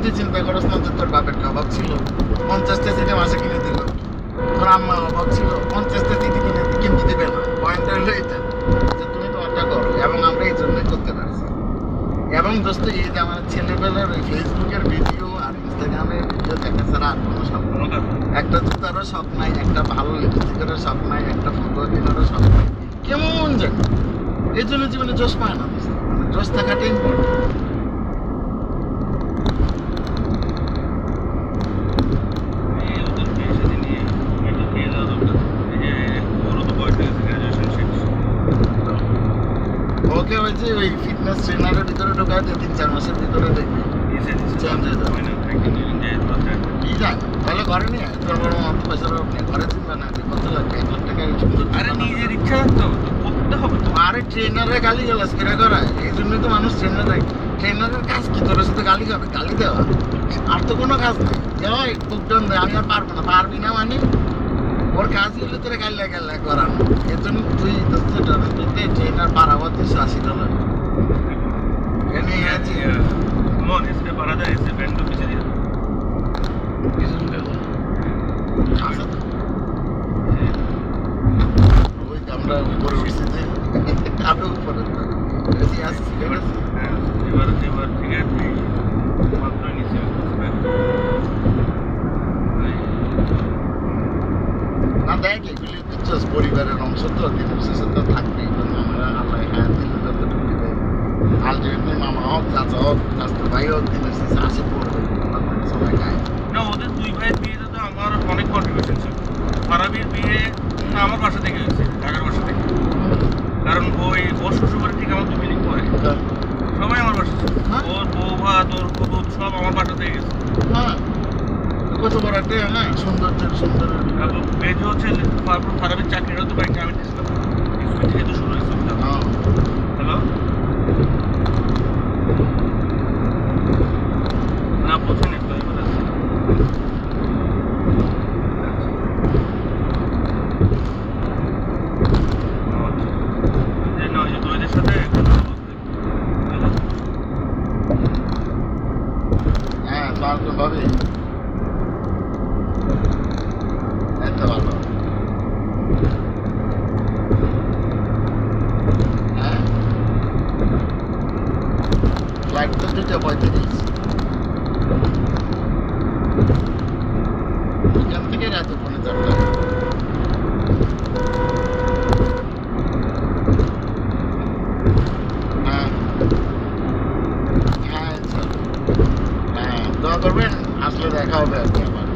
তুই চিন্তা করস না যে তোর বাপের অভাব ছিল 50টা সিটি মাসে কিনে দিল, তোর আম্মা অভাব ছিল 50টা সিটি কিনতে দিবে না। পয়েন্ট হলো এটা যে তুমি তোমারটা করো, এবং আমরা এই জন্যই করতে পারছি। এবং দোস্ত এই যে আমার ছেলেবেলার ওই ফেসবুকের ভিডিও আর ইনস্টাগ্রামের ভিডিও দেখা ছাড়া আর কোনো শখ নেই। একটা জুতারও শখ নাই, একটা ভালো লিপস্টিকেরও শখ নাই, একটা ফটো কেনারও শখ নাই। কেমন জানি এই জন্য জীবনে জোশ পায় না দোস্ত, মানে জোশ থাকাটা ইম্পর্টেন্ট। ওকে ওই যে ওই ফিটনেস ট্রেনারের ভিতরে ঢোকায় 3-4 মাসের ভিতরে দেখবি চেঞ্জ হয়ে যাবে। কি জান ভালো করেনি তোর বড় অত পয়সা আপনি ঘরে চিন্তা না কত লাগবে 1 লাখ টাকা সুন্দর। আরে নিজের ইচ্ছা তো করতে হবে তো। আরে ট্রেনারে গালি গালাজ করে করায়, এই জন্যই তো মানুষ ট্রেনার দেয়। ট্রেনারের কাজ কি তোর সাথে গালি খাবে, গালি দেওয়া, আর তো কোনো কাজ নেই। যাই বুকডাউন দেয়, আমি আর পারবো না। পারবি না মানে ওর কাজই হলো তোরা গাল্লা গাল্লা করানো। এর জন্য তুই ট্রেনার পারাবার $280 এনে আছি। মন এসে পারা যায়, এসে ব্যান্ড পিছিয়ে দিয়ে আচ্ছা তো ওই আমরা উপরে উঠছি যে আরো উপরে আসছি। এবার ঠিক আছে মাত্র নিচে না দেখ এগুলি বুঝছস পরিবারের অংশ তো, দিনের শেষে তো থাকবেই। আমরা আল্লাহ হ্যাঁ দিলে যতটুকু দেয় আলটিমেটলি মামা হোক চাচা হোক চাচতো ভাই হোক দিনের শেষে আসে পড়বে, সবাই গায়ে। না ওদের দুই ভাইয়ের বিয়েতে তো আমার অনেক কন্ট্রিবিউশন ছিল। ফারাবির বিয়ে আমার বাসা থেকে হয়েছে, ঢাকার বাসা থেকে। কারণ ওর শ্বশুরবাড়ি থেকে আমার 2 বিল্ডিং পরে সবাই আমার বাসা ছিল। ওর বউ ভাত ওর কুতুব সব আমার বাসা থেকে গেছে। হ্যাঁ কত বড় একটা হ্যাঁ সৌন্দর্যের সুন্দরের এবং বেজ হচ্ছে ফারাবির চাকরিটা তো ব্যাংকে আমি দিয়েছিলাম, যেহেতু শুরু হয়েছে। হ্যালো না বলছেন একটু দইদের সাথে হ্যাঁ তো ভাবে এত ভালো। হ্যাঁ ফ্লাইট তো 2:35 এখান থেকে রাত 4:30। হ্যাঁ হ্যাঁ হ্যাঁ দোয়া করবেন, আসলে দেখা হবে আর কি আমার।